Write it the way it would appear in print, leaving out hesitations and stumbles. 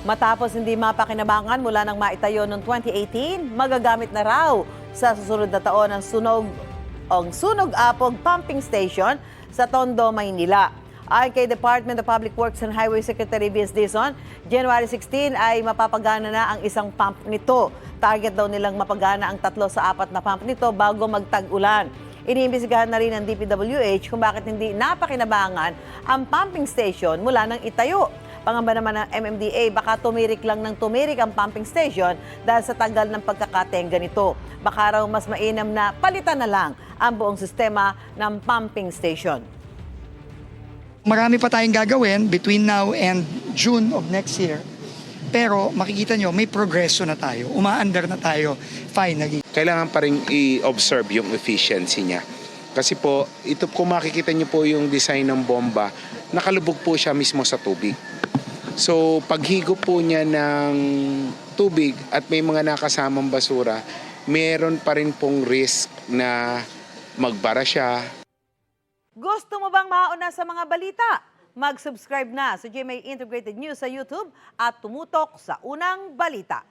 Matapos hindi mapakinabangan mula nang maitayo noong 2018, magagamit na raw sa susunod na taon ang Sunog-Apog Pumping Station sa Tondo, Maynila. Ayon kay Department of Public Works and Highway Secretary Vince Dizon, January 16 ay mapapagana na ang isang pump nito. Target daw nilang mapagana ang 3 sa 4 na pump nito bago magtag-ulan. Iniimbestigahan na rin ng DPWH kung bakit hindi napakinabangan ang pumping station mula nang itayo. Pangamba naman ng MMDA, baka tumirik lang ng tumirik ang pumping station dahil sa tagal ng pagkakatenga nito. Baka raw mas mainam na palitan na lang ang buong sistema ng pumping station. Marami pa tayong gagawin between now and June of next year. Pero makikita nyo, may progreso na tayo. Umaandar na tayo finally. Kailangan pa rin i-observe yung efficiency niya. Kasi po, ito kung makikita niyo po yung design ng bomba, nakalubog po siya mismo sa tubig. So, paghigop po niya ng tubig at may mga nakasamang basura, meron pa rin pong risk na magbara siya. Gusto mo bang mauna sa mga balita? Mag-subscribe na sa GMA Integrated News sa YouTube at tumutok sa unang balita.